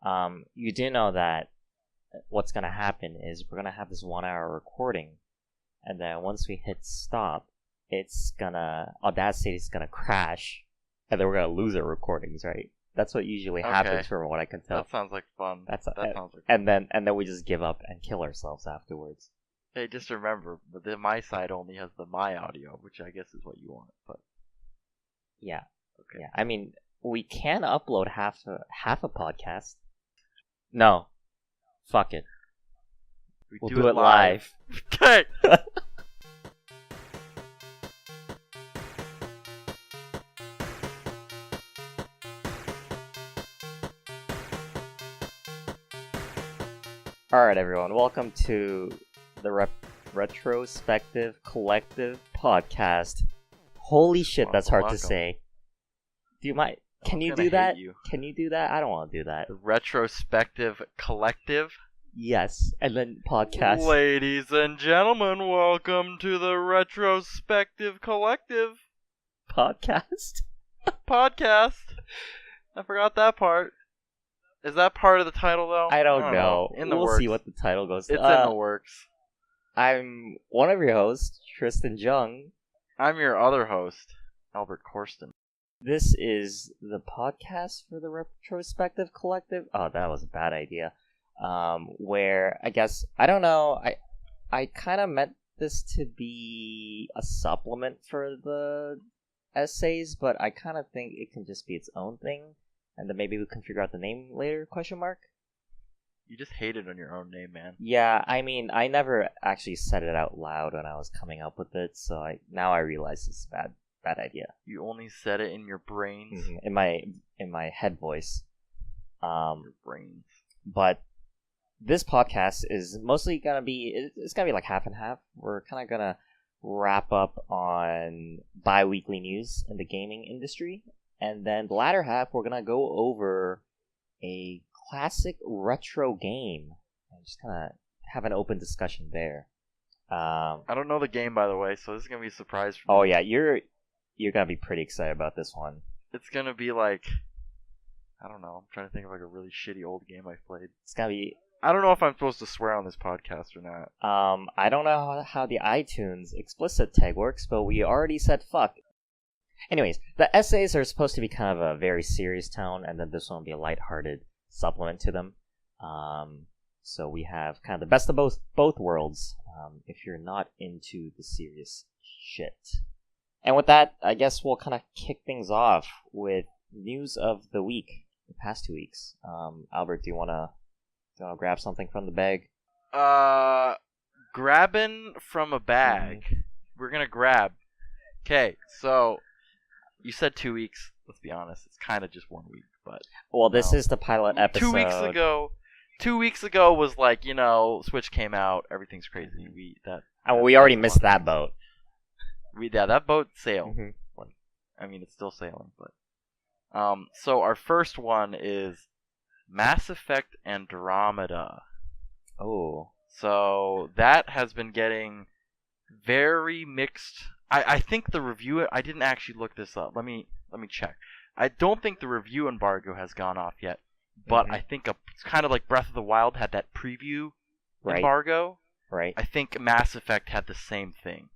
You do know that what's gonna happen is we're gonna have this 1 hour recording, and then once we hit stop, Audacity's gonna crash, and then we're gonna lose our recordings, right? That's what usually happens from what I can tell. That sounds like fun. That sounds like fun. And then we just give up and kill ourselves afterwards. Hey, just remember, my side only has the my audio, which I guess is what you want. But yeah, okay. Yeah. I mean, we can upload half a podcast. No, fuck it. We'll do it live. Okay. Alright, everyone, welcome to the Retrospective Collective podcast. Holy shit, that's hard to say. Do you mind? Can you do that? Can you do that? I don't want to do that. The Retrospective Collective? Yes, and then podcast. Ladies and gentlemen, welcome to the Retrospective Collective podcast. Podcast. I forgot that part. Is that part of the title, though? I don't know. We'll see what the title goes to. It's in the works. I'm one of your hosts, Tristan Jung. I'm your other host, Albert Corsten. This is the podcast for the Retrospective Collective. Oh, that was a bad idea. Where, I guess, I don't know, I kind of meant this to be a supplement for the essays, but I kind of think it can just be its own thing. And then maybe we can figure out the name later, ? You just hated on your own name, man. Yeah, I mean, I never actually said it out loud when I was coming up with it, so now I realize it's a bad idea. You only said it in your brains? Mm-hmm. In my head voice. Your brains. But this podcast is mostly gonna be, it's gonna be like half and half. We're kind of gonna wrap up on bi-weekly news in the gaming industry. And then the latter half, we're going to go over a classic retro game. And just kind of have an open discussion there. I don't know the game, by the way, so this is going to be a surprise for me. Oh, me. yeah, you're going to be pretty excited about this one. It's going to be like, I don't know, I'm trying to think of like a really shitty old game I played. It's going to be... I don't know if I'm supposed to swear on this podcast or not. I don't know how the iTunes explicit tag works, but we already said fuck. Anyways, the essays are supposed to be kind of a very serious tone, and then this one will be a lighthearted supplement to them. So we have kind of the best of both worlds, if you're not into the serious shit. And with that, I guess we'll kind of kick things off with news of the week, the past 2 weeks. Albert, do you wanna grab something from the bag? Grabbing from a bag. Mm-hmm. We're gonna grab. Okay, so... You said 2 weeks. Let's be honest. It's kind of just 1 week, but... Well, this is the pilot episode. 2 weeks ago was like, Switch came out. Everything's crazy. We already missed that boat. That boat sailed. Mm-hmm. I mean, it's still sailing, but... So our first one is Mass Effect Andromeda. Oh. So that has been getting very mixed... I think the review... I didn't actually look this up. Let me check. I don't think the review embargo has gone off yet, but I think it's kind of like Breath of the Wild had that preview embargo. Right. I think Mass Effect had the same thing.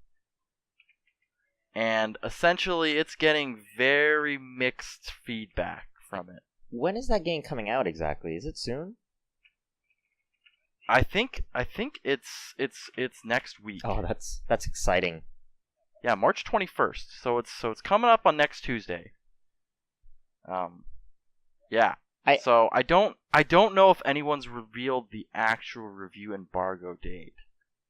And essentially, it's getting very mixed feedback from it. When is that game coming out exactly? Is it soon? I think it's next week. Oh, that's exciting. Yeah, March 21st. So it's coming up on next Tuesday. Yeah. So I don't know if anyone's revealed the actual review embargo date.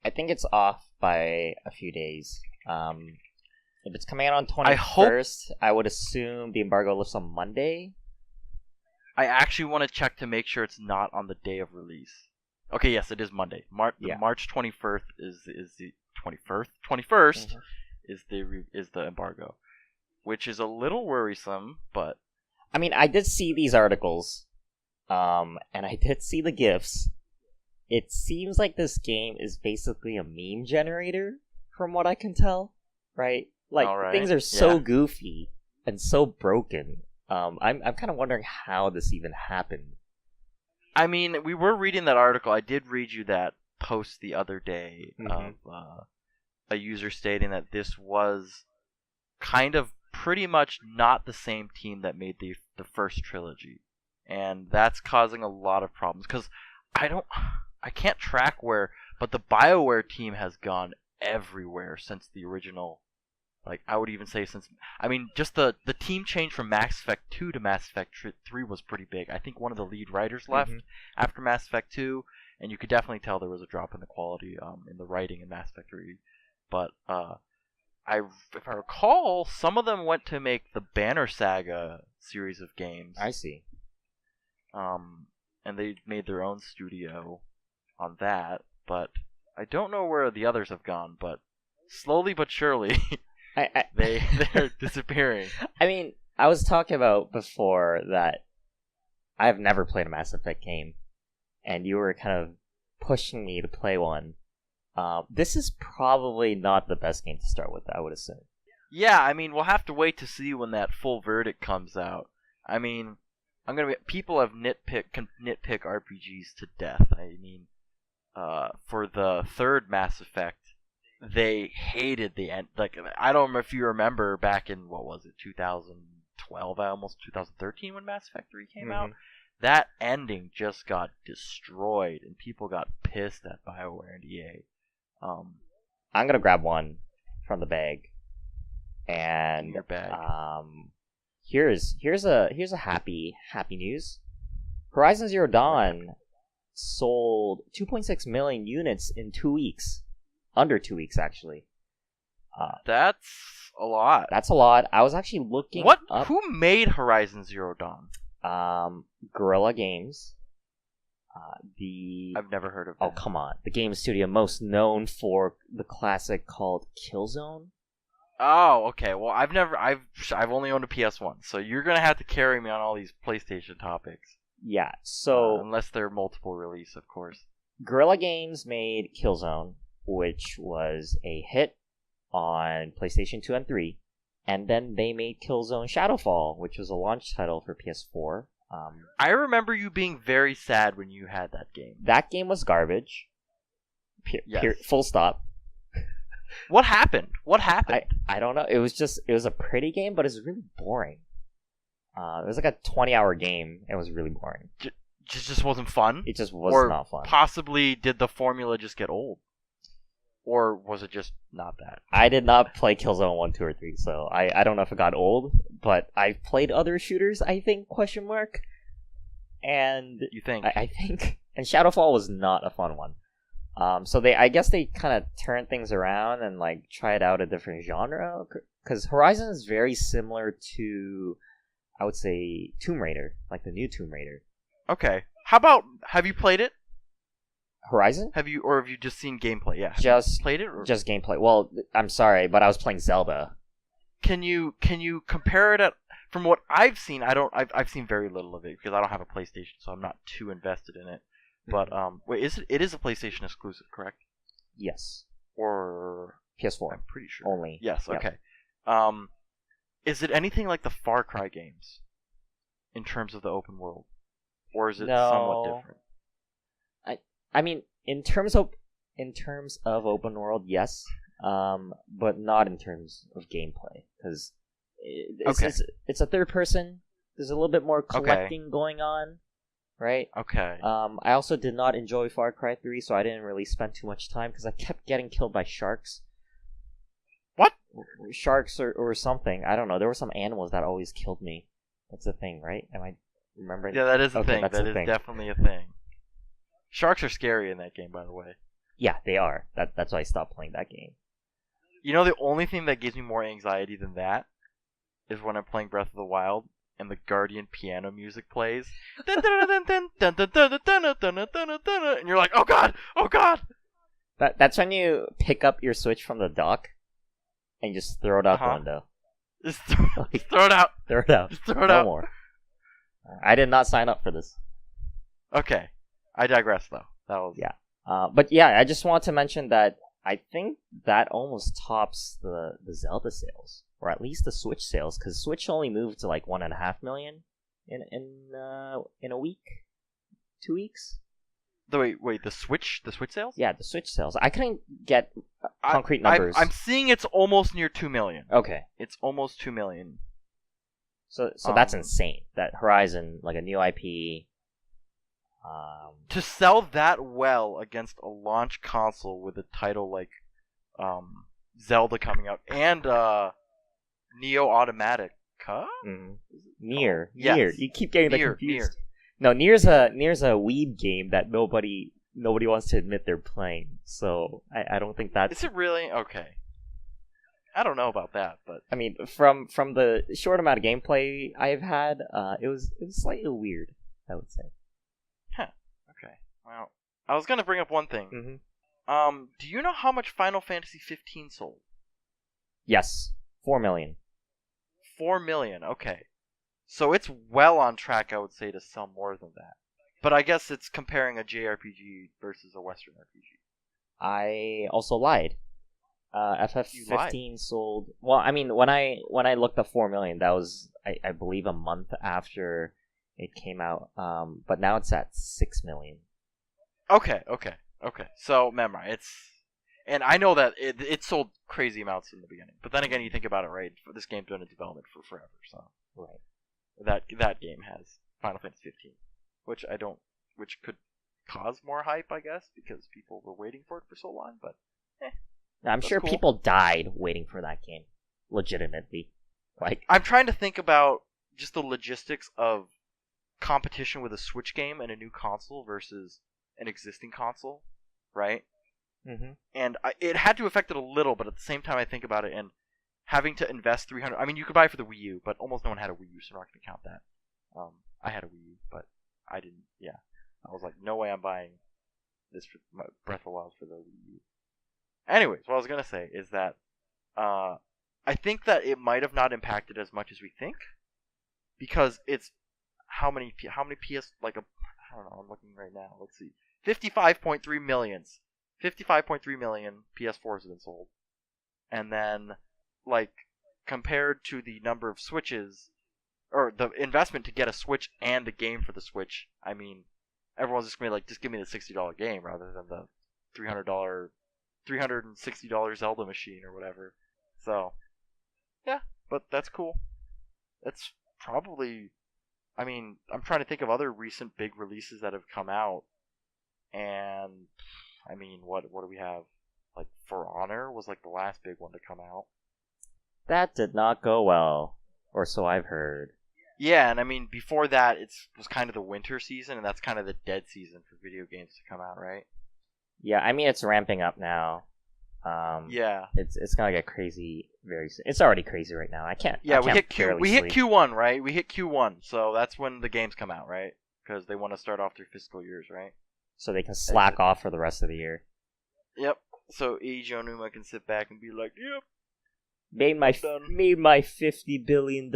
I think it's off by a few days. If it's coming out on 21st, I would assume the embargo lifts on Monday. I actually want to check to make sure it's not on the day of release. Okay, yes, it is Monday. March 21st is the 21st. 21st is the embargo, which is a little worrisome, but I mean, I did see these articles, and I did see the GIFs. It seems like this game is basically a meme generator, from what I can tell, right? Like, things are so goofy and so broken. I'm kind of wondering how this even happened. I mean, we were reading that article. I did read you that post the other day of a user stating that this was kind of pretty much not the same team that made the first trilogy, and that's causing a lot of problems because I can't track where, but the BioWare team has gone everywhere since the original. Like, I would even say just the team change from Mass Effect 2 to Mass Effect 3 was pretty big. I think one of the lead writers left after Mass Effect 2, and you could definitely tell there was a drop in the quality in the writing in Mass Effect 3. But if I recall, some of them went to make the Banner Saga series of games. I see. And they made their own studio on that, but I don't know where the others have gone, but slowly but surely they're disappearing. I mean, I was talking about before that I've never played a Mass Effect game, and you were kind of pushing me to play one. This is probably not the best game to start with, I would assume. Yeah, I mean, we'll have to wait to see when that full verdict comes out. I mean, people have can nitpick RPGs to death. I mean, for the third Mass Effect, they hated the end. Like, I don't know if you remember back in, 2012, almost 2013 when Mass Effect 3 came out? That ending just got destroyed, and people got pissed at BioWare and EA. I'm gonna grab one from the bag, and your bag. Here's a happy news. Horizon Zero Dawn sold 2.6 million units in 2 weeks. Under 2 weeks, actually. That's a lot. That's a lot. I was actually looking up... Who made Horizon Zero Dawn? Guerrilla Games. I've never heard of them. Oh, come on. The game studio most known for the classic called Killzone. Oh, okay. Well, I've only owned a PS1, so you're gonna have to carry me on all these PlayStation topics. Yeah, so... unless they're multiple release, of course. Guerrilla Games made Killzone, which was a hit on PlayStation 2 and 3, and then they made Killzone Shadowfall, which was a launch title for PS4. I remember you being very sad when you had that game. That game was garbage. Full stop. What happened? I don't know. It was a pretty game, but it was really boring. It was like a 20-hour game. It was really boring. Just wasn't fun? It just was not fun. Possibly did the formula just get old? Or was it just not that? I did not play Killzone 1, 2, or 3, so I don't know if it got old, but I've played other shooters, I think, ? And... You think? I think. And Shadowfall was not a fun one. So I guess they kind of turned things around and, like, tried out a different genre, because Horizon is very similar to, I would say, Tomb Raider, like the new Tomb Raider. Okay. How about, have you played it? Horizon? Have you just seen gameplay? Yeah. Just played it? Or? Just gameplay. Well, I'm sorry, but I was playing Zelda. Can you compare it from what I've seen? I've seen very little of it because I don't have a PlayStation, so I'm not too invested in it. But wait, it is a PlayStation exclusive, correct? Yes. Or PS4. I'm pretty sure. Only. Yes, Yep. Okay. Is it anything like the Far Cry games in terms of the open world? Or is it somewhat different? I mean, in terms of open world, yes, but not in terms of gameplay, because it's a third person. There's a little bit more collecting going on, right? Okay. I also did not enjoy Far Cry 3, so I didn't really spend too much time because I kept getting killed by sharks. What? Sharks or something. I don't know. There were some animals that always killed me. That's a thing, right? Am I remembering? Yeah, that is a thing. That is thing. Definitely a thing. Sharks are scary in that game, by the way. Yeah, they are. That's why I stopped playing that game. You know, the only thing that gives me more anxiety than that is when I'm playing Breath of the Wild and the Guardian piano music plays. And you're like, oh god! Oh god! That's when you pick up your Switch from the dock and just throw it out the window. Just throw it out. Throw it out. Just throw it no out. more. I did not sign up for this. Okay. I digress, though. That was... Yeah. But yeah, I just want to mention that I think that almost tops the Zelda sales, or at least the Switch sales, because Switch only moved to like 1.5 million in a week. 2 weeks. Wait, the Switch sales? Yeah, the Switch sales. I couldn't get concrete I'm numbers. seeing it's almost near 2 million. Okay. It's almost 2 million. So that's insane. That Horizon, like a new IP, to sell that well against a launch console with a title like Zelda coming out and Neo Automatica. Mm-hmm. Nier. Yes. You keep getting Nier, confused. No, Nier's a weeb game that nobody wants to admit they're playing. So I don't think that's. Is it really? Okay. I don't know about that, but I mean, from the short amount of gameplay I've had, it was slightly weird, I would say. Huh. Okay. Well, I was gonna bring up one thing. Mm-hmm. Do you know how much Final Fantasy 15 sold? Yes, 4 million. 4 million. Okay. So it's well on track, I would say, to sell more than that. But I guess it's comparing a JRPG versus a Western RPG. I also lied. You lied. FF15 sold. Well, I mean, when I looked up 4 million, that was I believe a month after it came out. But now it's at 6 million. Okay. So remember, and I know that it sold crazy amounts in the beginning. But then again, you think about it, right? This game's been in development for forever, so Right. That game has Final Fantasy 15, which could cause more hype, I guess, because people were waiting for it for so long. But I'm sure cool. people died waiting for that game, legitimately. Like, I'm trying to think about just the logistics of competition with a Switch game and a new console versus an existing console, right? Mm-hmm. And it had to affect it a little, but at the same time, I think about it and having to invest 300. I mean, you could buy it for the Wii U, but almost no one had a Wii U, so I'm not going to count that. I had a Wii U, but I didn't. Yeah, I was like, no way, I'm buying this for Breath of the Wild for the Wii U. Anyways, what I was going to say is that I think that it might have not impacted as much as we think, because it's how many PS I don't know. I'm looking right now. Let's see, 55.3 million. 55.3 million PS4s have been sold, and then compared to the number of Switches, or the investment to get a Switch and a game for the Switch, I mean, everyone's just gonna be like, just give me the $60 game rather than the $360 Zelda machine or whatever. So, yeah, but that's cool. It's probably, I mean, I'm trying to think of other recent big releases that have come out, and I mean, what do we have? Like, For Honor was like the last big one to come out. that did not go well, or so I've heard. Yeah, and I mean, before that, it was kind of the winter season, and that's kind of the dead season for video games to come out, right? Yeah, I mean, it's ramping up now. Yeah. It's gonna get crazy very soon. It's already crazy right now. We hit Q1, right? We hit Q1, so that's when the games come out, right? Because they want to start off their fiscal years, right? So they can slack off for the rest of the year. Yep. So Eiji Onuma can sit back and be like, "Yep, made my $50 billion."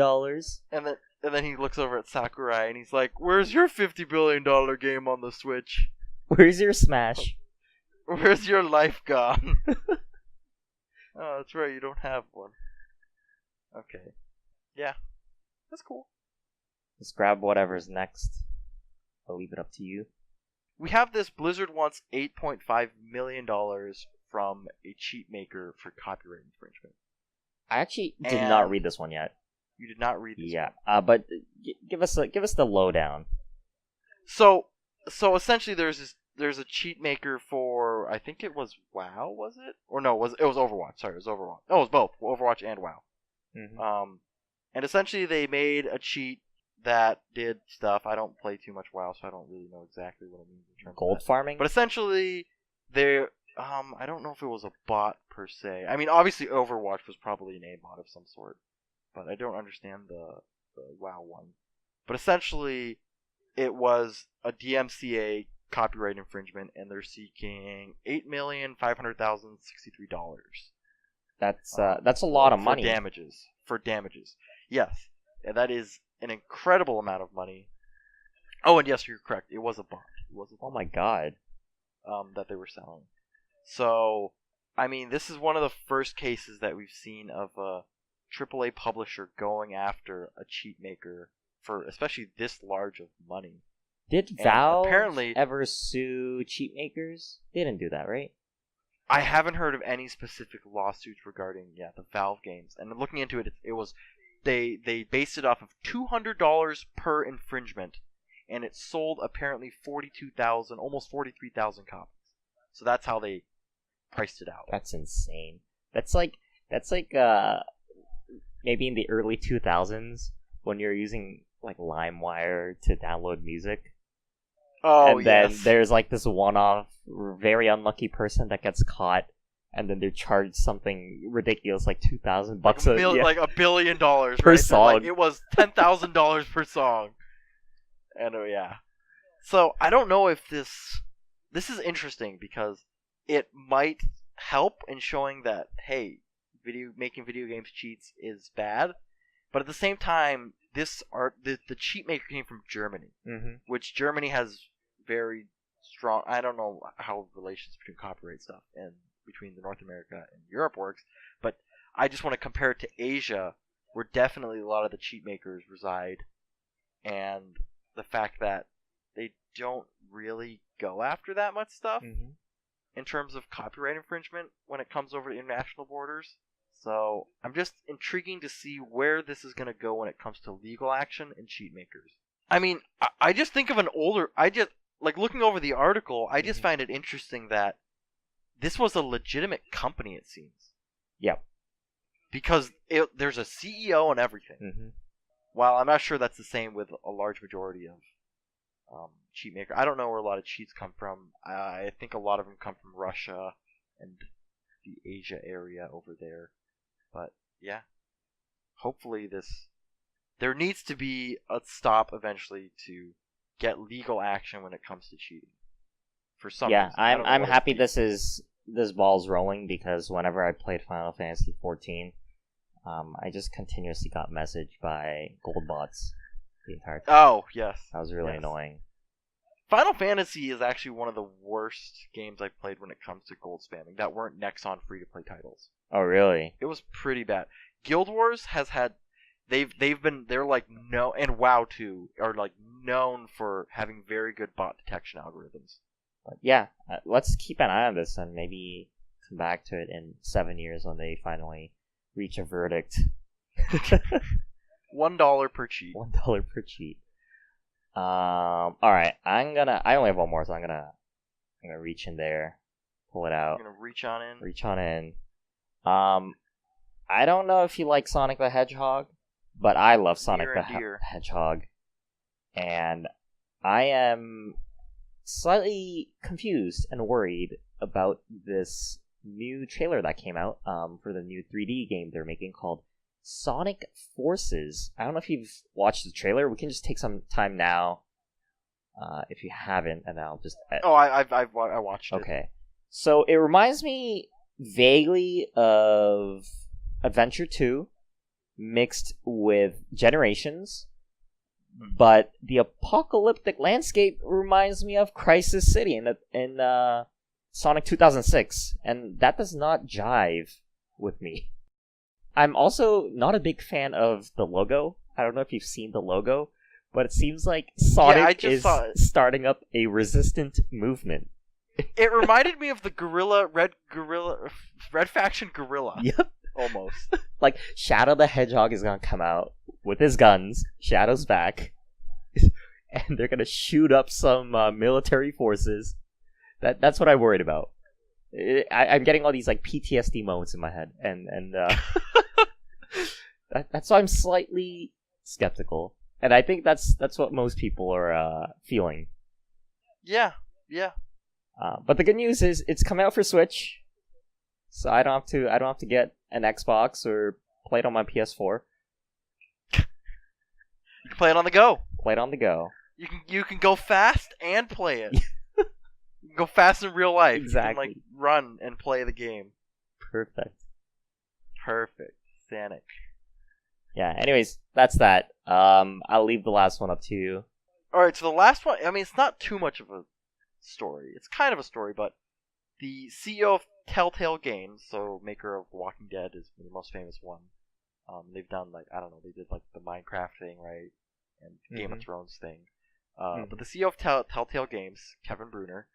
And then he looks over at Sakurai and he's like, "Where's your $50 billion game on the Switch? Where's your Smash? Where's your life gone?" Oh, that's right, you don't have one. Okay. Yeah. That's cool. Let's grab whatever's next. I'll leave it up to you. We have this Blizzard wants $8.5 million from a cheat maker for copyright infringement. I actually did not read this one yet. You did not read this one? Yeah, but give us the lowdown. So essentially there's a cheat maker for, I think it was WoW, was it? Or no, it was Overwatch. Sorry, it was Overwatch. No, it was both, Overwatch and WoW. Mm-hmm. And essentially they made a cheat that did stuff. I don't play too much WoW, so I don't really know exactly what it means in terms Gold of that. farming? But essentially, I don't know if it was a bot per se. I mean, obviously Overwatch was probably an A-bot of some sort, but I don't understand the WoW one. But essentially, it was a DMCA copyright infringement, and they're seeking $8,500,063. That's a lot of money. For damages. Yes, and that is an incredible amount of money. Oh, and yes, you're correct. It was a bot. Oh my god. That they were selling. So, I mean, this is one of the first cases that we've seen of a AAA publisher going after a cheat maker for especially this large of money. Did And Valve apparently, ever sue cheat makers? They didn't do that, right? I haven't heard of any specific lawsuits regarding the Valve games. And looking into it, it was they based it off of $200 per infringement, and it sold apparently 42,000, almost 43,000 copies. So that's how they priced it out. That's insane. That's like maybe in the early 2000s when you're using like LimeWire to download music. Oh, and then yes. there's like this one-off, very unlucky person that gets caught, and then they're charged something ridiculous, like $2,000 bucks like $1 billion per right? song. Like, it was $10,000 per song. And yeah. So I don't know if this is interesting because it might help in showing that hey, making video games cheats is bad, but at the same time, the cheat maker came from Germany, which Germany has very strong. I don't know how relations between copyright stuff and between the North America and Europe works, but I just want to compare it to Asia, where definitely a lot of the cheat makers reside, and the fact that they don't really go after that much stuff in terms of copyright infringement when it comes over to international borders. So I'm just intriguing to see where this is going to go when it comes to legal action and cheat makers. I mean, I just think of looking over the article, I just find it interesting that this was a legitimate company, it seems. Yep. Because there's a CEO and everything. While I'm not sure that's the same with a large majority of cheat maker. I don't know where a lot of cheats come from. I think a lot of them come from Russia and the Asia area over there. But yeah, hopefully there needs to be a stop eventually to get legal action when it comes to cheating. For some reason. I'm happy this ball's rolling, because whenever I played Final Fantasy 14, I just continuously got messaged by gold bots the entire time. Oh, yes. That was really annoying. Final Fantasy is actually one of the worst games I've played when it comes to gold spamming that weren't Nexon free-to-play titles. Oh, really? It was pretty bad. Guild Wars has had... They're like no... And WoW 2 are like known for having very good bot detection algorithms. But yeah, let's keep an eye on this and maybe come back to it in 7 years when they finally reach a verdict. $1 per cheat. $1 per cheat. Alright, I only have one more, so I'm gonna reach in there, pull it out. You're gonna reach on in? Reach on in. I don't know if you like Sonic the Hedgehog, but I love Sonic the Hedgehog. And I am slightly confused and worried about this new trailer that came out for the new 3D game they're making called Sonic Forces. I don't know if you've watched the trailer. We can just take some time now, if you haven't, and I'll just... I watched it. Okay. So it reminds me vaguely of Adventure 2 mixed with Generations, but the apocalyptic landscape reminds me of Crisis City in Sonic 2006, and that does not jive with me. I'm also not a big fan of the logo. I don't know if you've seen the logo, but it seems like Sonic is starting up a resistant movement. It reminded me of the Red Faction Gorilla. Yep. Almost. Like, Shadow the Hedgehog is gonna come out with his guns, Shadow's back, and they're gonna shoot up some military forces. That's what I'm worried about. I'm getting all these like PTSD moments in my head, and that's why I'm slightly skeptical, and I think that's what most people are feeling. Yeah. But the good news is it's coming out for Switch, so I don't have to get an Xbox or play it on my PS4. You can play it on the go. Play it on the go. You can go fast and play it. You can go fast in real life. Exactly. You can run and play the game. Perfect. Sonic. Yeah, anyways, that's that. I'll leave the last one up to you. Alright, so the last one, I mean, it's not too much of a story. It's kind of a story, but the CEO of Telltale Games, so maker of Walking Dead is the most famous one. They've done, like, I don't know, they did, like, the Minecraft thing, right? And Game of Thrones thing. But the CEO of Telltale Games, Kevin Bruner,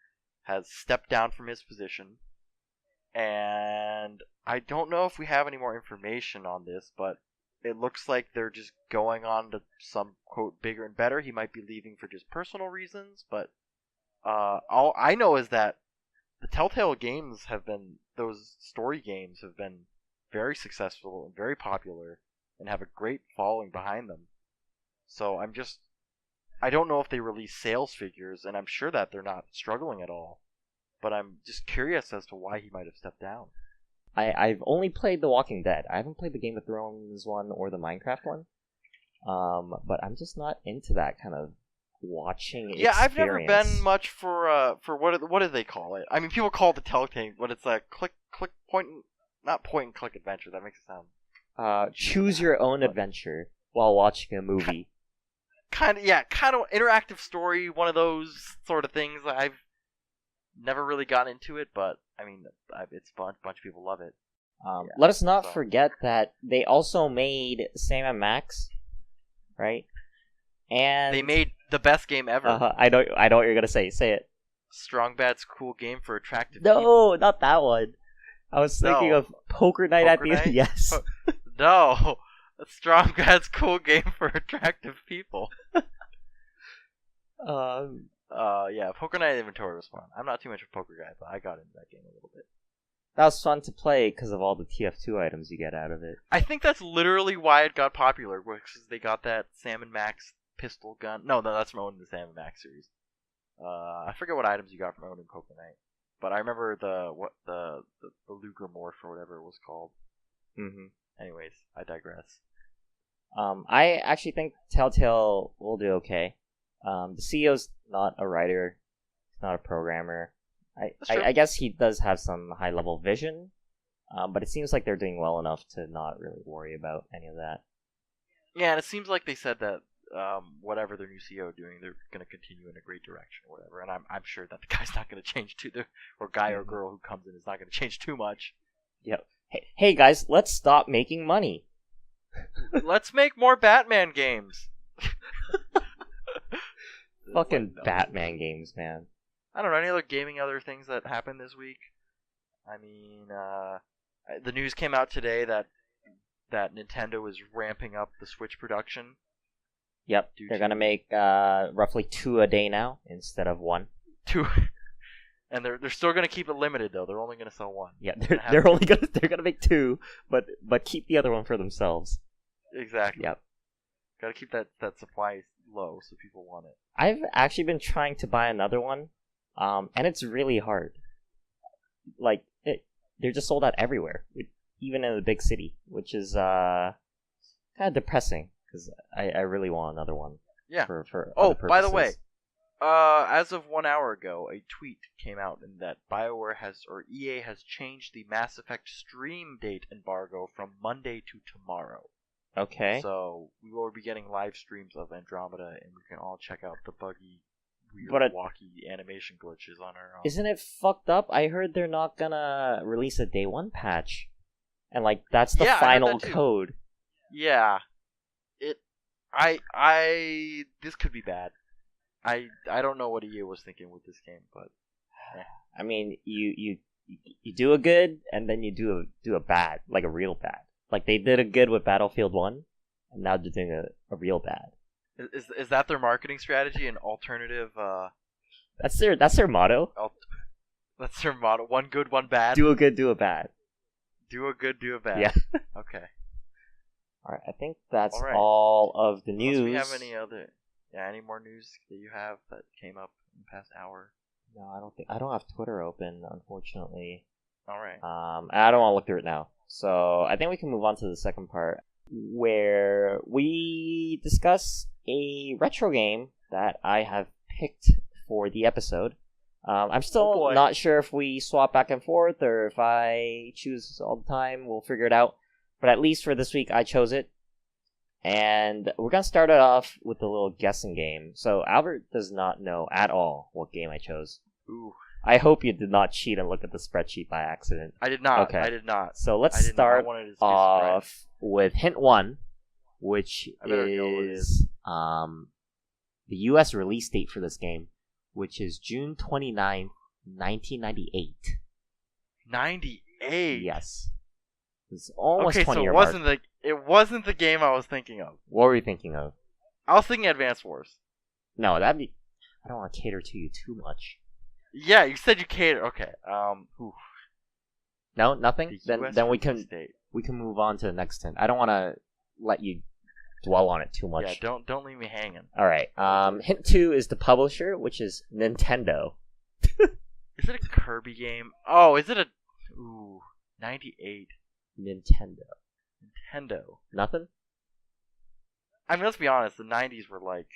has stepped down from his position, and I don't know if we have any more information on this, but it looks like they're just going on to some, quote, bigger and better. He might be leaving for just personal reasons, but all I know is that the Telltale games those story games have been very successful and very popular and have a great following behind them. So I don't know if they release sales figures, and I'm sure that they're not struggling at all. But I'm just curious as to why he might have stepped down. I've only played The Walking Dead. I haven't played the Game of Thrones one or the Minecraft one. But I'm just not into that kind of watching experience. Yeah, I've never been much for what do they call it? I mean, people call it the Telltale, but it's a not point and click adventure. That makes it sound. Choose your own adventure while watching a movie. Kind of interactive story. One of those sort of things. I've never really gotten into it, but I mean, it's fun. A bunch of people love it. Let us not forget that they also made Sam & Max, right? And they made the best game ever. I know what you're gonna say. Say it. Strong Bad's cool game for attractive No, people. not that one. I was thinking of Poker Night at the end. Yes. No, Strong Bad's cool game for attractive people. Yeah, Poker Night Inventory was fun. I'm not too much of a poker guy, but I got into that game a little bit. That was fun to play because of all the TF2 items you get out of it. I think that's literally why it got popular, because they got that Sam & Max pistol gun. No, that's from owning the Sam & Max series. I forget what items you got from owning Poker Night, but I remember the Luger Morph or whatever it was called. Mm-hmm. Anyways, I digress. I actually think Telltale will do okay. The CEO's not a writer, he's not a programmer. I guess he does have some high-level vision, but it seems like they're doing well enough to not really worry about any of that. Yeah, and it seems like they said that whatever their new CEO doing, they're going to continue in a great direction or whatever, and I'm sure that the guy's not going to change or guy or girl who comes in is not going to change too much. Yep. Hey guys, let's stop making money. Let's make more Batman games. Fucking Batman games, man. I don't know, any other things that happened this week? I mean, the news came out today that Nintendo is ramping up the Switch production. Yep, they're gonna make roughly 2 a day now instead of 1. 2, and they're still gonna keep it limited though. They're only gonna sell 1. Yeah, they're gonna make 2, but keep the other one for themselves. Exactly. Yep. Gotta keep that supply low so people want it. I've actually been trying to buy another one, and it's really hard. Like, they're just sold out everywhere, even in the big city, which is kind of depressing, because I really want another one. Yeah. For oh, other by the way, purposes. as of 1 hour ago, a tweet came out in that EA has changed the Mass Effect stream date embargo from Monday to tomorrow. Okay. So we will be getting live streams of Andromeda, and we can all check out the buggy, weird, walkie animation glitches on our own. Isn't it fucked up? I heard they're not gonna release a day 1 patch, and like that's the final code. Yeah. This could be bad. I don't know what EA was thinking with this game, but I mean, you do a good, and then you do a bad, like a real bad. Like, they did a good with Battlefield 1, and now they're doing a real bad. Is that their marketing strategy? An alternative? That's their motto. That's their motto. One good, one bad. Do a good, do a bad. Do a good, do a bad. Yeah. Okay. All right. I think that's all of the news. Do we have any more news that you have that came up in the past hour? No, I don't have Twitter open, unfortunately. All right. I don't want to look through it now. So I think we can move on to the second part, where we discuss a retro game that I have picked for the episode. I'm still not sure if we swap back and forth or if I choose all the time. We'll figure it out. But at least for this week, I chose it. And we're going to start it off with a little guessing game. So Albert does not know at all what game I chose. Ooh. I hope you did not cheat and look at the spreadsheet by accident. I did not. Okay. I did not. So let's start off with hint 1, which is the U.S. release date for this game, which is June 29th, 1998. 98. Yes. It's almost okay, 20 so year it wasn't the game I was thinking of. What were you thinking of? I was thinking Advance Wars. No, that'd be. I don't want to cater to you too much. Yeah, you said you cater. Okay. Oof. No, nothing. The Then we release can date. move on to the next hint. I don't want to let you dwell on it too much. Yeah, don't leave me hanging. All right. Hint 2 is the publisher, which is Nintendo. Is it a Kirby game? Oh, is it a 98 Nintendo? Nothing. I mean, let's be honest. The 90s were like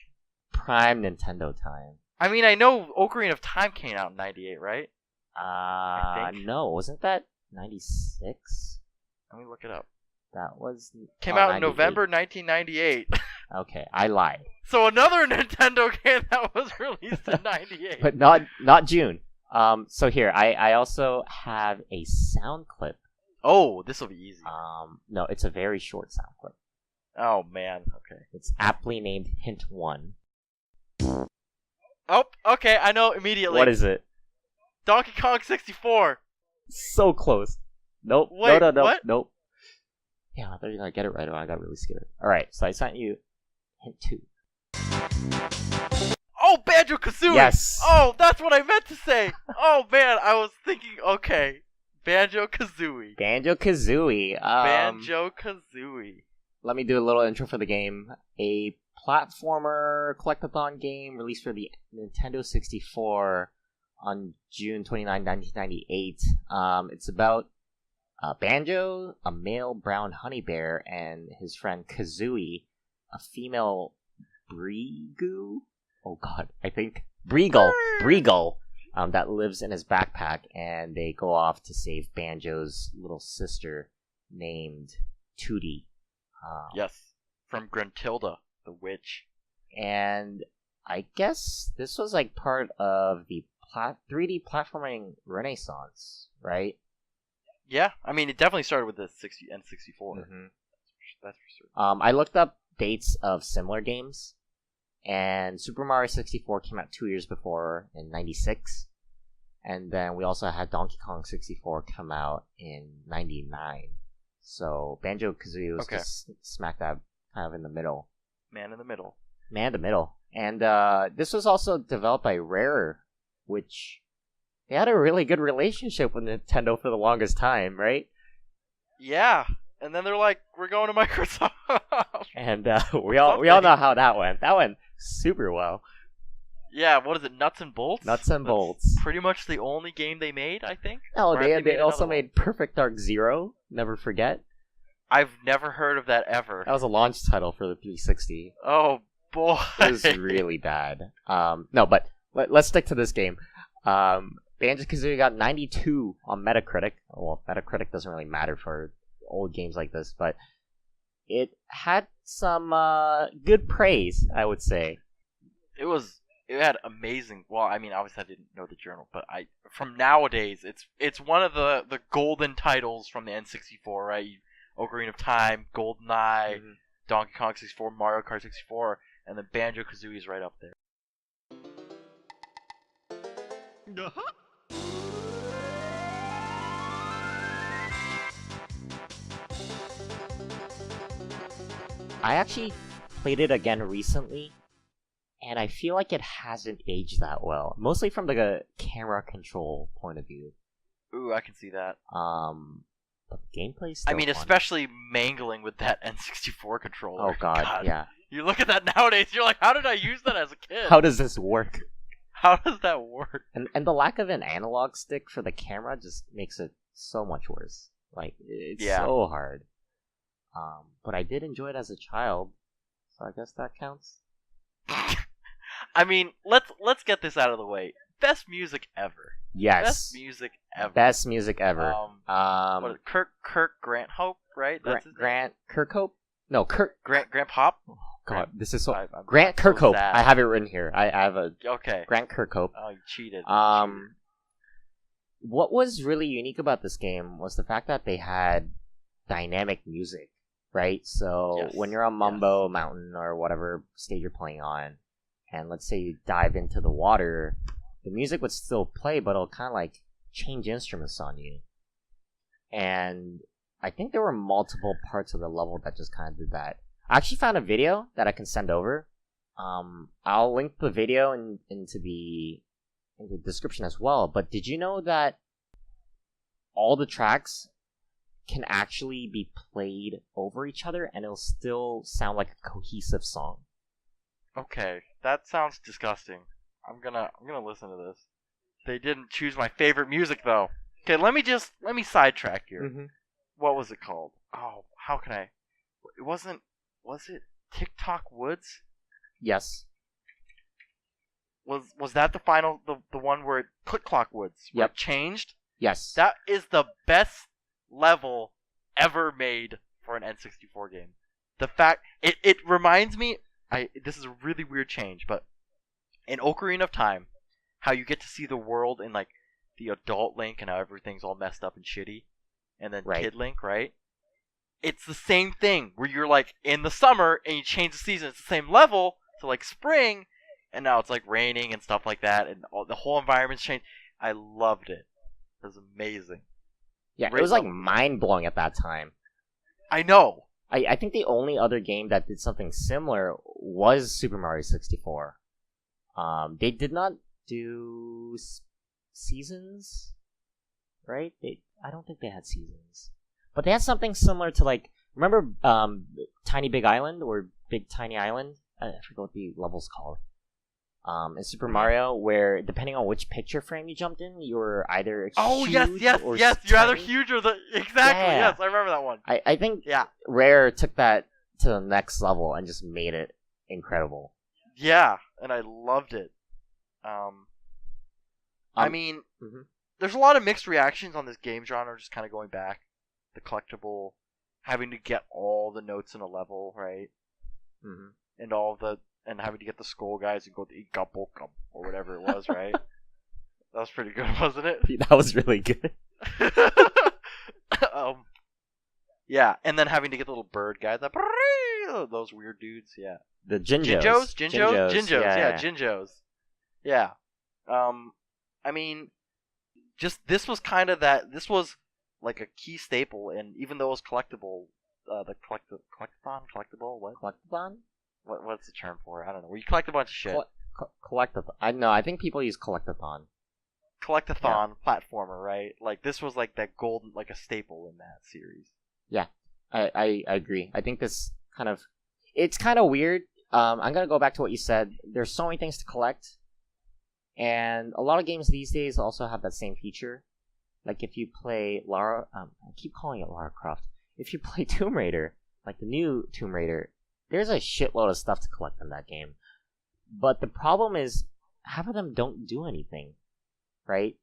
Prime Nintendo time. I mean, I know Ocarina of Time came out in 98, right? I think. No, wasn't that 96? Let me look it up. That was Came out 98. in November 1998. Okay, I lied. So another Nintendo game that was released in 98. But not June. So here, I also have a sound clip. Oh, this will be easy. No, it's a very short sound clip. Oh man, okay. It's aptly named Hint 1. Oh, okay, I know immediately. What is it? Donkey Kong 64. So close. Nope. Wait, no, what? Nope. Yeah, I thought you were gonna get it right away. I got really scared. Alright, so I sent you Hint 2. Oh, Banjo Kazooie! Yes! Oh, that's what I meant to say! Oh man, I was thinking, okay. Banjo Kazooie. Banjo Kazooie. Banjo Kazooie. Let me do a little intro for the game. A platformer collectathon game released for the Nintendo 64 on June 29, 1998. It's about Banjo, a male brown honey bear, and his friend Kazooie, a female Brigu? Oh god, I think. Breagle, that lives in his backpack, and they go off to save Banjo's little sister named Tootie. Yes, from Gruntilda, the witch. And I guess this was like part of the 3D platforming renaissance, right? Yeah, I mean, it definitely started with the N64. Mm-hmm. That's for certain. I looked up dates of similar games, and Super Mario 64 came out 2 years before in 96. And then we also had Donkey Kong 64 come out in 99. So Banjo Kazooie was just smack dab kind of in the middle. Man in the middle. And this was also developed by Rare, which they had a really good relationship with Nintendo for the longest time, right? Yeah, and then they're like, "We're going to Microsoft." And we all know how that went. That went super well. Yeah, what is it? Nuts and Bolts. Nuts and Bolts. Pretty much the only game they made, I think. No, Or they also another made Perfect Dark Zero. Never forget. I've never heard of that ever. That was a launch title for the 360. Oh boy, It was really bad. No, but let's stick to this game. Banjo-Kazooie got 92 on Metacritic. Well, Metacritic doesn't really matter for old games like this, but it had some good praise, I would say. It had amazing. Well, I mean, obviously I didn't know the journal, but from nowadays, it's one of the golden titles from the N64, right? Ocarina of Time, GoldenEye, Donkey Kong 64, Mario Kart 64, and then Banjo Kazooie is right up there. I actually played it again recently, and I feel like it hasn't aged that well. Mostly from the camera control point of view. Ooh, I can see that. But the gameplay's still I mean, fun. especially mangling with that N64 controller. Oh god, yeah. You look at that nowadays, you're like, how did I use that as a kid? How does this work? How does that work? And the lack of an analog stick for the camera just makes it so much worse. Like, it's so hard. But I did enjoy it as a child, so I guess that counts. I mean, let's get this out of the way. Best music ever. Yes. Best music ever. Best music ever. What is it? Kirk Grant Hope, right? That's his name? Kirkhope? No, Grant Pop? Oh, God, this is so... I'm Grant so Kirkhope. sad. I have it written here. I have a... Okay. Grant Kirkhope. Oh, you cheated. What was really unique about this game was the fact that they had dynamic music, right? So when you're on Mumbo Mountain or whatever stage you're playing on, and let's say you dive into the water, the music would still play, but it'll kind of like change instruments on you. And I think there were multiple parts of the level that just kind of did that. I actually found a video that I can send over. I'll link the video into the description as well. But did you know that all the tracks can actually be played over each other and it'll still sound like a cohesive song? Okay, that sounds disgusting. I'm gonna listen to this. They didn't choose my favorite music though. Okay, let me sidetrack here. Mm-hmm. What was it called? Oh, how can I? Was it TikTok Woods? Yes. Was that the final, the one where Click Clock Woods where it changed? Yes. That is the best level ever made for an N64 game. The fact it reminds me, this is a really weird change, but in Ocarina of Time, how you get to see the world in like the adult Link and how everything's all messed up and shitty, and then Kid Link, right? It's the same thing where you're like in the summer and you change the season. It's the same level to like spring, and now it's like raining and stuff like that, and the whole environment's changed. I loved it. It was amazing. Yeah, it was like mind blowing at that time. I know. I think the only other game that did something similar was Super Mario 64. They did not do seasons, right? I don't think they had seasons, but they had something similar to like, remember Tiny Big Island or Big Tiny Island? I forget what the level's called. In Super Mario, where depending on which picture frame you jumped in, you were either huge or yes, you're either tiny. huge or exactly. Yes, I remember that one. I think Rare took that to the next level and just made it incredible. Yeah, and I loved it. I mean, there's a lot of mixed reactions on this game genre. Just kind of going back, the collectible, having to get all the notes in a level, right? Mm-hmm. And having to get the skull guys and go to Gumbo or whatever it was, right? That was pretty good, wasn't it? That was really good. Yeah, and then having to get the little bird guys, those weird dudes, yeah. The Jinjos. Yeah, Jinjos. Yeah. I mean, just this was kind of that. This was like a key staple, and even though it was collectible, the collectible, what? Collectathon? What's the term for it? I don't know. Where you collect a bunch of shit. Collectathon. I think people use collectathon. Collectathon platformer, right? Like this was like that golden, like a staple in that series. Yeah, I agree. I think this it's kind of weird. I'm gonna go back to what you said. There's so many things to collect, and a lot of games these days also have that same feature. Like if you play I keep calling it Lara Croft. If you play Tomb Raider, like the new Tomb Raider, there's a shitload of stuff to collect in that game. But the problem is, half of them don't do anything, right?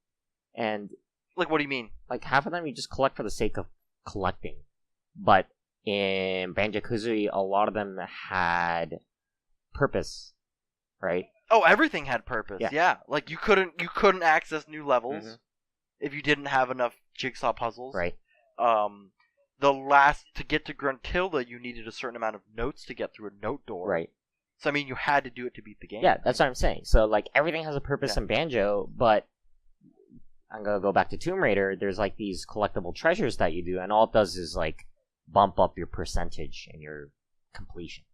And like, what do you mean? Like half of them you just collect for the sake of collecting. But in Banjo Kazooie, a lot of them had purpose, right? Oh, everything had purpose. Yeah. Like you couldn't access new levels if you didn't have enough jigsaw puzzles. Right. To get to Gruntilda, you needed a certain amount of notes to get through a note door. Right. So I mean, you had to do it to beat the game. Yeah, that's what I'm saying. So like everything has a purpose in Banjo, but I'm gonna go back to Tomb Raider. There's like these collectible treasures that you do, and all it does is like bump up your percentage and your completion.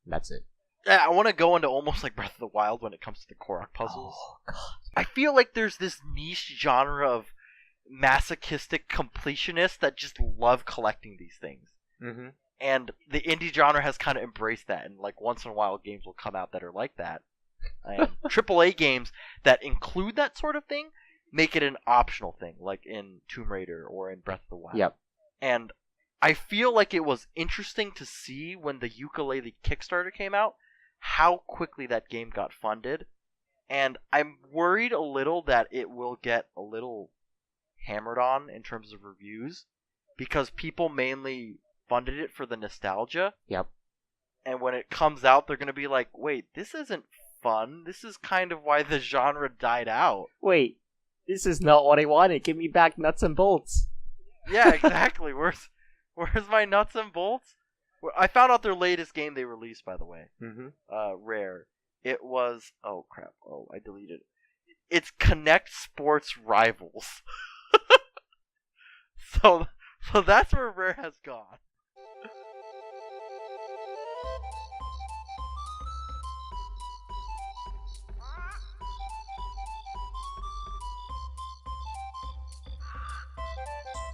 That's it. Yeah, I want to go into almost like Breath of the Wild when it comes to the Korok puzzles. Oh god. I feel like there's this niche genre of masochistic completionists that just love collecting these things. Mm-hmm. And the indie genre has kind of embraced that, and like once in a while games will come out that are like that. And AAA games that include that sort of thing make it an optional thing, like in Tomb Raider or in Breath of the Wild. Yep. And I feel like it was interesting to see when the Yooka-Laylee Kickstarter came out, how quickly that game got funded. And I'm worried a little that it will get a little hammered on in terms of reviews, because people mainly funded it for the nostalgia. Yep. And when it comes out, they're going to be like, wait, this isn't fun. This is kind of why the genre died out. Wait, this is not what I wanted. Give me back nuts and bolts. Yeah, exactly. Where's my nuts and bolts? I found out their latest game they released, by the way. Mm-hmm. Rare. It was... Oh, crap. Oh, I deleted it. It's Connect Sports Rivals. So that's where Rare has gone.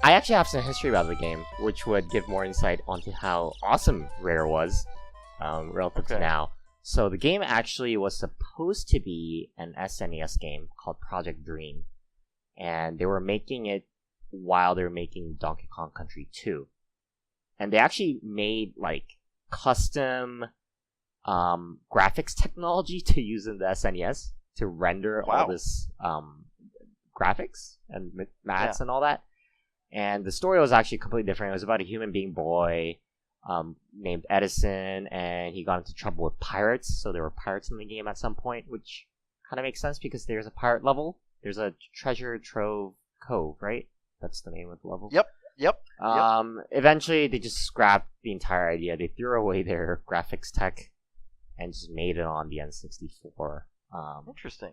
I actually have some history about the game, which would give more insight onto how awesome Rare was relative to now. So the game actually was supposed to be an SNES game called Project Dream, and they were making it while they were making Donkey Kong Country 2. And they actually made like custom graphics technology to use in the SNES to render all this graphics and maths and all that. And the story was actually completely different. It was about a human being boy named Edison, and he got into trouble with pirates. So there were pirates in the game at some point, which kind of makes sense because there's a pirate level. There's a treasure trove Cove, right? That's the name of the level. Yep. Eventually, they just scrapped the entire idea. They threw away their graphics tech and just made it on the N64. Interesting.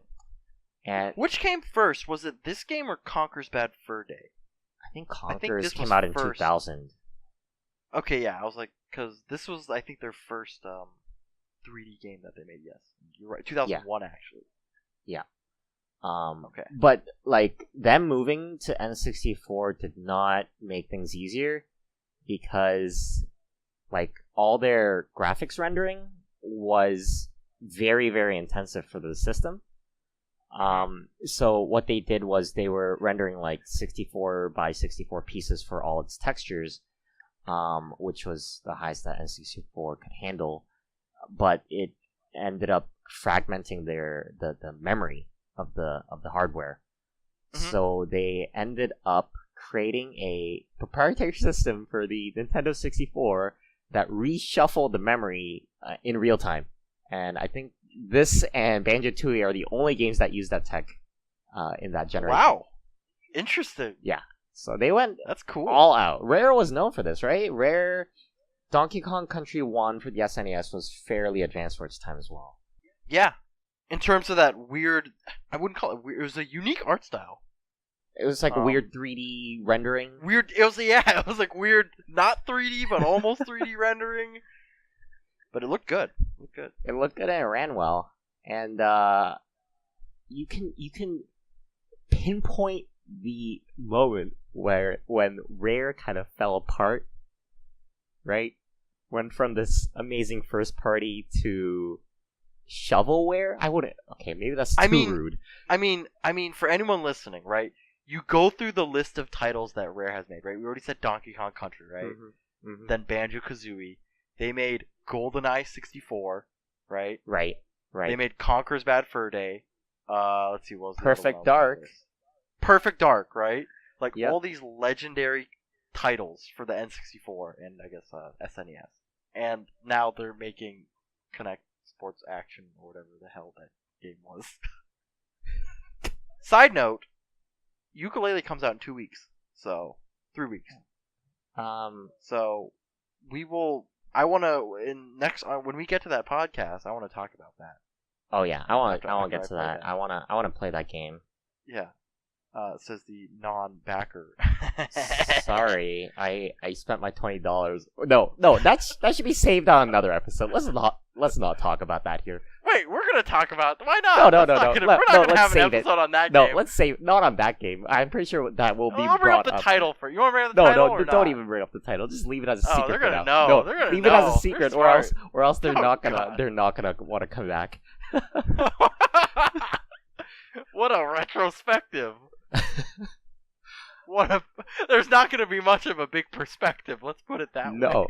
And which came first? Was it this game or Conker's Bad Fur Day? I think Conker's came out in 2000. Okay, yeah, I was like, because this was, I think, their first 3D game that they made. Yes, you're right, 2001 actually. Yeah. Okay. But like them moving to N64 did not make things easier because like all their graphics rendering was very, very intensive for the system. So what they did was they were rendering like 64 by 64 pieces for all its textures, which was the highest that N64 could handle, but it ended up fragmenting the memory of the hardware. Mm-hmm. So they ended up creating a proprietary system for the Nintendo 64 that reshuffled the memory in real time. And I think this and Banjo Tooie are the only games that use that tech in that generation. Wow. Interesting. Yeah. So they went That's cool. all out. Rare was known for this, right? Rare Donkey Kong Country 1 for the SNES was fairly advanced for its time as well. Yeah. In terms of that weird... I wouldn't call it weird. It was a unique art style. It was like a weird 3D rendering. Weird. It was like weird, not 3D, but almost 3D rendering. But it looked good. It looked good and it ran well. And you can pinpoint the moment when Rare kind of fell apart, right? Went from this amazing first party to shovelware. I wouldn't. Okay, maybe that's too rude. I mean, for anyone listening, right? You go through the list of titles that Rare has made, right? We already said Donkey Kong Country, right? Mm-hmm. Mm-hmm. Then Banjo Kazooie. They made GoldenEye 64, right? Right. They made Conker's Bad Fur Day. Let's see, what was the Perfect Dark. Perfect Dark, right? Like all these legendary titles for the N64 and I guess SNES. And now they're making Connect Sports Action or whatever the hell that game was. Side note, Ukulele comes out in 2 weeks. So, 3 weeks. So, we will... I want to when we get to that podcast, I want to talk about that. Oh yeah, I want to get to that. I want to play that game. Yeah. Says the non-backer. Sorry, I spent my $20. No, that should be saved on another episode. Let's not talk about that here. Wait, we're gonna talk about why not? No. We're not gonna have an episode on that game. No, let's save not on that game. I'm pretty sure that will be brought up. Bring up the title for you. Want to bring up the title? No, don't even bring up the title. Just leave it as a secret. They're gonna for know. No, they're gonna leave know. it as a secret, or else they're not gonna want to come back. What a retrospective. There's not going to be much of a big perspective. Let's put it that way. No.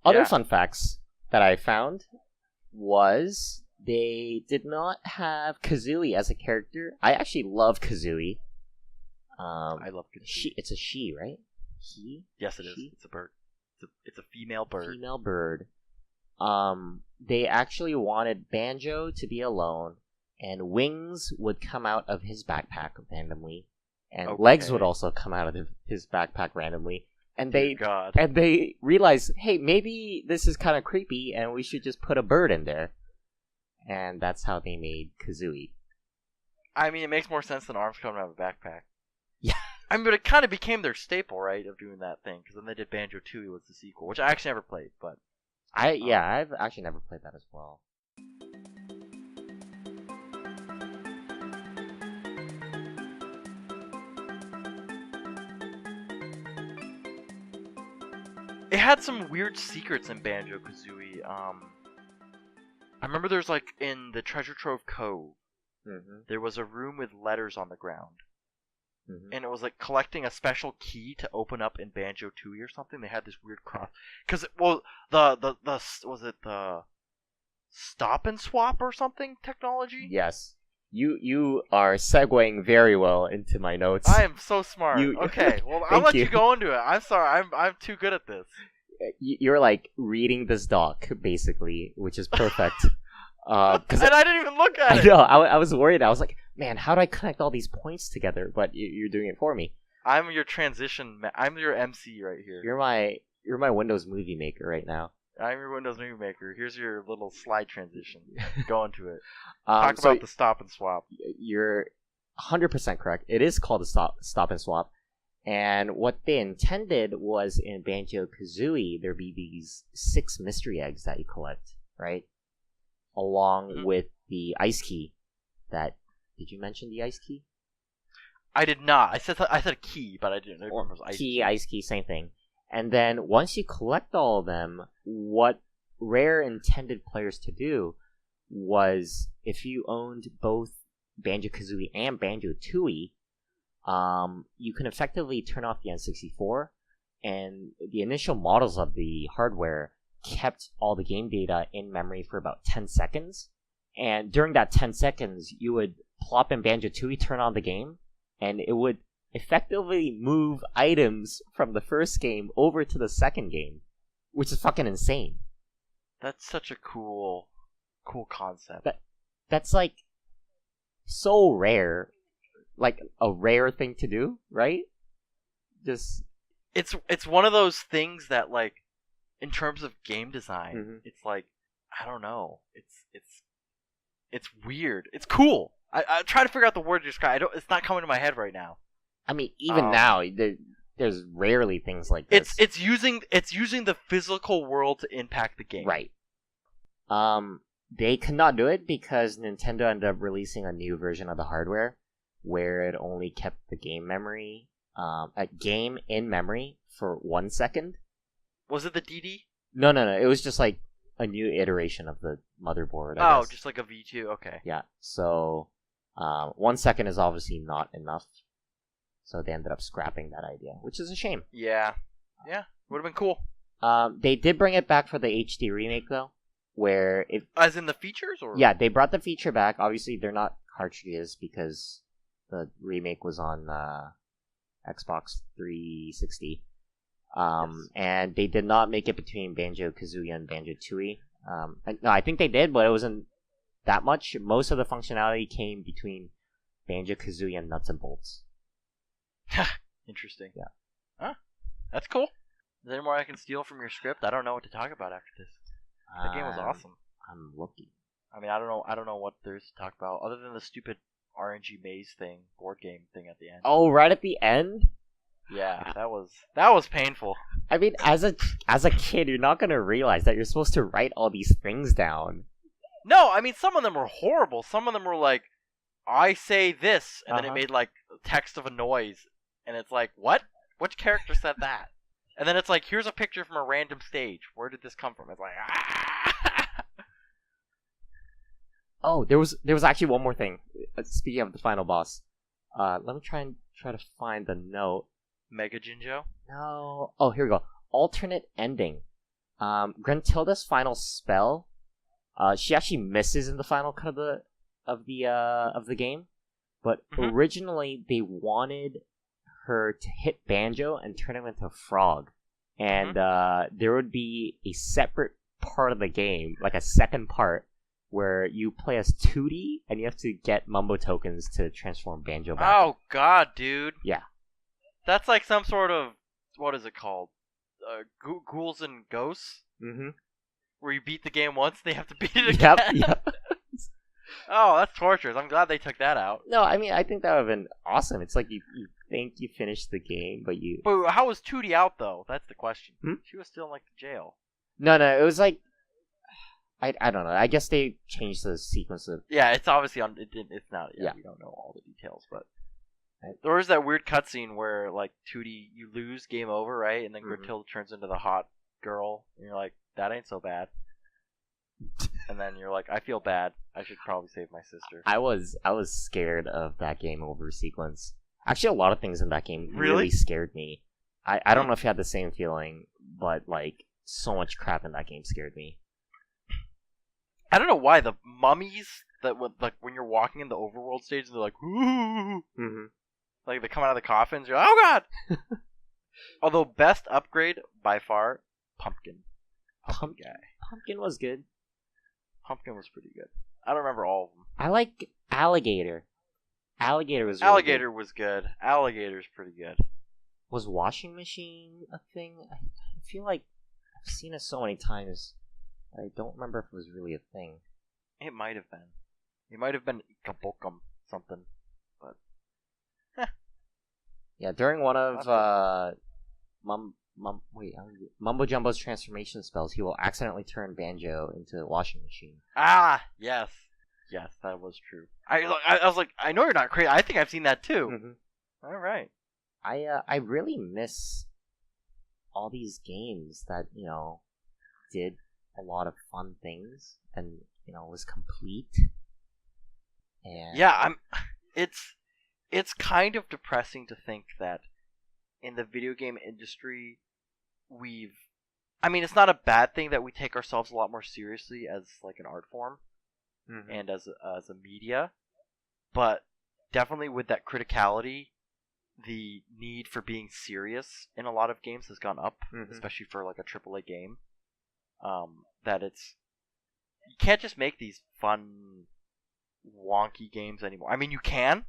Other fun facts that I found was they did not have Kazooie as a character. I actually love Kazooie. I love Kazooie. It's a she, right? He? Yes, it is. It's a bird. It's a female bird. Female bird. They actually wanted Banjo to be alone. And wings would come out of his backpack randomly. And legs would also come out of his backpack randomly. And Dear God. they realize, hey, maybe this is kind of creepy, and we should just put a bird in there. And that's how they made Kazooie. I mean, it makes more sense than arms coming out of a backpack. Yeah. I mean, but it kind of became their staple, right, of doing that thing. Because then they did Banjo Tooie was the sequel, which I actually never played, but... I've actually never played that as well. It had some weird secrets in Banjo Kazooie. I remember there's like in the Treasure Trove Cove, there was a room with letters on the ground, and it was like collecting a special key to open up in Banjo Tooie or something. They had this weird cross because the was it the stop and swap or something technology? Yes. You are segueing very well into my notes. I am so smart. Okay, well I'll let you go into it. I'm sorry, I'm too good at this. You're like reading this doc basically, which is perfect. And I didn't even look at it. I know. I was worried. I was like, man, how do I connect all these points together? But you're doing it for me. I'm your I'm your MC right here. You're my Windows Movie Maker right now. I'm your Windows Movie Maker. Here's your little slide transition. Go into it. Talk about the stop and swap. You're 100% correct. It is called a stop and swap. And what they intended was in Banjo Kazooie, there'd be these 6 mystery eggs that you collect, right? Along with the ice key. Did you mention the ice key? I did not. I said key, but I didn't remember it was ice key. Ice key, same thing. And then once you collect all of them, what Rare intended players to do was, if you owned both Banjo Kazooie and Banjo Tooie, you can effectively turn off the N64, and the initial models of the hardware kept all the game data in memory for about 10 seconds. And during that 10 seconds, you would plop in Banjo Tooie, turn on the game, and it would effectively move items from the first game over to the second game, which is fucking insane. That's such a cool concept. That's like so rare, like a rare thing to do, right? Just it's one of those things that, like, in terms of game design, it's like, I don't know, it's weird. It's cool. I'm trying to figure out the word to describe. It's not coming to my head right now. I mean, even now, there's rarely things like this. It's using the physical world to impact the game. Right. They could not do it because Nintendo ended up releasing a new version of the hardware where it only kept the game memory, a game in memory for 1 second. Was it the DD? No. It was just like a new iteration of the motherboard. I guess. Just like a V2. Okay. Yeah. So, 1 second is obviously not enough. So they ended up scrapping that idea, which is a shame. Yeah. Would have been cool. They did bring it back for the HD remake though, where it... As in the features, or? Yeah, they brought the feature back. Obviously, they're not cartridges because the remake was on Xbox 360. Yes. And they did not make it between Banjo Kazooie and Banjo Tooie. No, I think they did, but it wasn't that much. Most of the functionality came between Banjo Kazooie and Nuts and Bolts. Interesting. Yeah. Huh? That's cool. Is there any more I can steal from your script? I don't know what to talk about after this. That game was awesome. I'm looking. I mean, I don't know what there's to talk about other than the stupid RNG maze thing, board game thing at the end. Oh, right at the end? Yeah, that was painful. I mean, as a kid, you're not gonna realize that you're supposed to write all these things down. No, I mean, some of them were horrible. Some of them were like, I say this, and then it made like text of a noise, and it's like, what? Which character said that? And then it's like, here's a picture from a random stage. Where did this come from? It's like, Oh, there was actually one more thing. Speaking of the final boss, let me try to find the note. Mega Jinjo? No. Oh, here we go. Alternate ending. Gruntilda's final spell. She actually misses in the final cut of the game, but originally they wanted her to hit Banjo and turn him into a frog, and there would be a separate part of the game, like a second part, where you play as Tootie and you have to get Mumbo tokens to transform Banjo back. Oh god, dude. Yeah. That's like some sort of what is it called? Ghouls and Ghosts, Mm-hmm. where you beat the game once, they have to beat it again. Yep. Oh, that's torturous. I'm glad they took that out. No, I mean, I think that would have been awesome. It's like you think you finished the game, but you... But how was Tootie out, though? That's the question. Hmm? She was still in, like, the jail. No, it was like... I don't know. I guess they changed the sequence of... Yeah, it's obviously on... It's not... Yeah, we don't know all the details, but... There was that weird cutscene where, like, Tootie, you lose, game over, right? And then Gruntilda turns into the hot girl, and you're like, that ain't so bad. And then you're like, I feel bad. I should probably save my sister. I was scared of that game over sequence. Actually, a lot of things in that game Really scared me. I don't know if you had the same feeling, but like so much crap in that game scared me. I don't know why the mummies that like when you're walking in the overworld stage, they're like, ooh, like they come out of the coffins. You're like, oh god. Although best upgrade by far, Pumpkin guy. Pumpkin was good. Pumpkin was pretty good. I don't remember all of them. I like Alligator. Alligator was good. Alligator's pretty good. Was washing machine a thing? I feel like I've seen it so many times. I don't remember if it was really a thing. It might have been. It might have been Ikabokum something. But yeah, during one of Mumbo Jumbo's transformation spells, he will accidentally turn Banjo into a washing machine. Ah, yes, that was true. I was like, I know you're not crazy. I think I've seen that too. Mm-hmm. All right. I really miss all these games that did a lot of fun things and was complete. And yeah, It's kind of depressing to think that in the video game industry, it's not a bad thing that we take ourselves a lot more seriously as like an art form and as a media, but definitely with that criticality, the need for being serious in a lot of games has gone up, especially for like a AAA game. That you can't just make these fun, wonky games anymore. I mean, you can,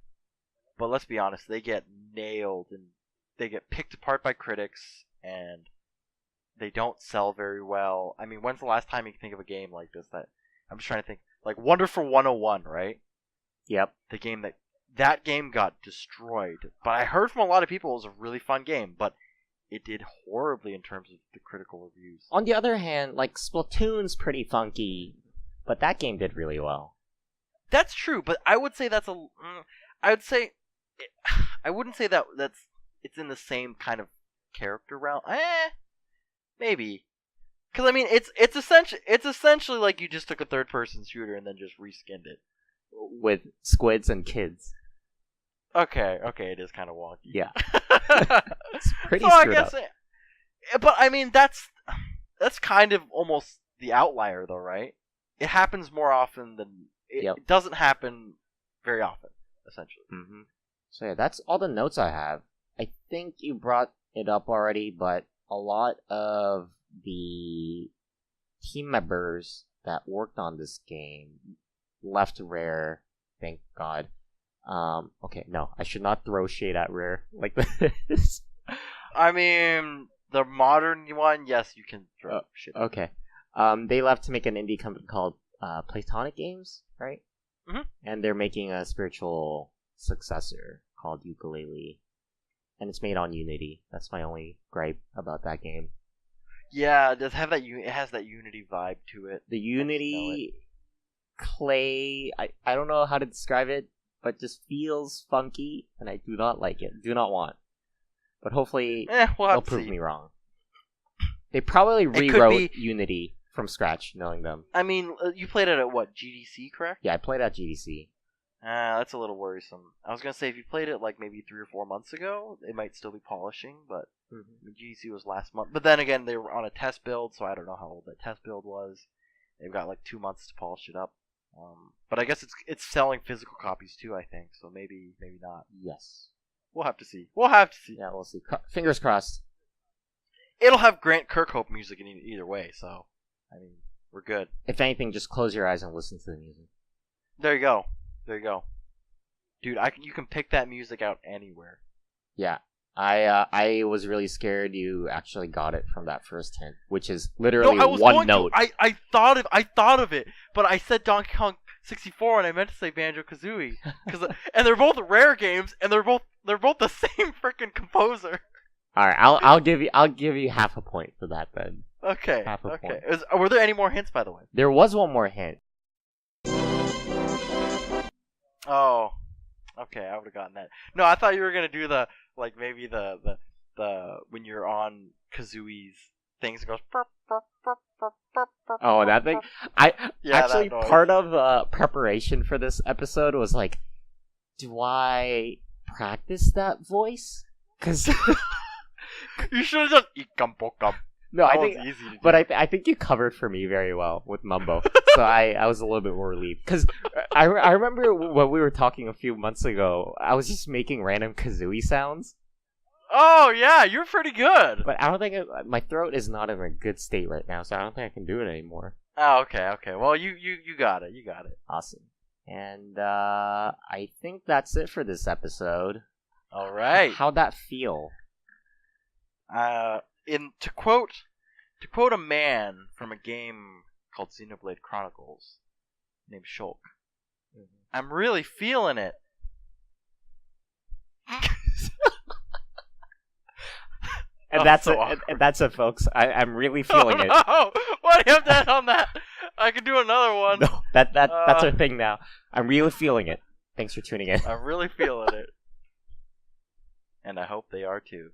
but let's be honest, they get nailed and they get picked apart by critics, and they don't sell very well. I mean, when's the last time you can think of a game like this that... I'm just trying to think. Like, Wonderful 101, right? Yep. The game that game got destroyed. But I heard from a lot of people it was a really fun game, but it did horribly in terms of the critical reviews. On the other hand, like, Splatoon's pretty funky, but that game did really well. That's true, but I would say that's a... I would say... I wouldn't say it's in the same kind of character realm. Maybe. Because I mean, it's essentially like you just took a third-person shooter and then just reskinned it with squids and kids. Okay, it is kind of wonky. Yeah, it's pretty screwed up. But I mean, that's kind of almost the outlier, though, right? It happens more often than it doesn't happen very often, essentially. Mm-hmm. So yeah, that's all the notes I have. I think you brought it up already, but a lot of the team members that worked on this game left Rare, thank God. Okay, no, I should not throw shade at Rare like this. I mean, the modern one, yes, you can throw shit. Okay. They left to make an indie company called Platonic Games, right? Mm-hmm. And they're making a spiritual successor called Ukulele. And it's made on Unity. That's my only gripe about that game. Yeah, it has that Unity vibe to it. The Unity clay, I don't know how to describe it, but just feels funky, and I do not like it. Do not want. But hopefully they'll prove me wrong. They probably rewrote Unity from scratch, knowing them. I mean, you played it at what, GDC, correct? Yeah, I played at GDC. That's a little worrisome. I was going to say, if you played it like maybe 3 or 4 months ago, it might still be polishing, but I mean, GDC was last month. But then again, they were on a test build, so I don't know how old that test build was. They've got like 2 months to polish it up. But I guess it's selling physical copies too, I think, so maybe not. Yes. We'll have to see. Yeah, we'll see. Fingers crossed. It'll have Grant Kirkhope music in either way, so, I mean, we're good. If anything, just close your eyes and listen to the music. There you go. Dude, you can pick that music out anywhere. Yeah. I was really scared you actually got it from that first hint, which is No, literally I was one going note. to. I thought of it, but I said Donkey Kong 64 and I meant to say Banjo Kazooie, and they're both rare games, and they're both the same freaking composer. All right, I'll give you half a point for that then. Okay. Half a point. Were there any more hints, by the way? There was one more hint. Oh, okay. I would have gotten that. No, I thought you were gonna do the maybe the when you're on Kazooie's things it goes. Burp, burp, burp, burp, burp, burp, Oh, that thing. I Yeah, actually that noise. part of preparation for this episode was like, do I practice that voice? Because You should have just ikampokam. no, I That think, one's easy to do. but I think you covered for me very well with Mumbo, so I was a little bit more relieved because I remember when we were talking a few months ago, I was just making random Kazooie sounds, Oh yeah, you're pretty good. but I don't think my throat is not in a good state right now, so I don't think I can do it anymore. Oh, okay. Well, you got it. Awesome, and I think that's it for this episode. All right. How'd that feel? To quote a man from a game called Xenoblade Chronicles named Shulk, I'm really feeling it. And Oh, that's so it. awkward. And that's it, folks. I'm really feeling it. No! Why do you have to end on that? I can do another one. No, that's our thing now. I'm really feeling it. Thanks for tuning in. I'm really feeling it. And I hope they are too.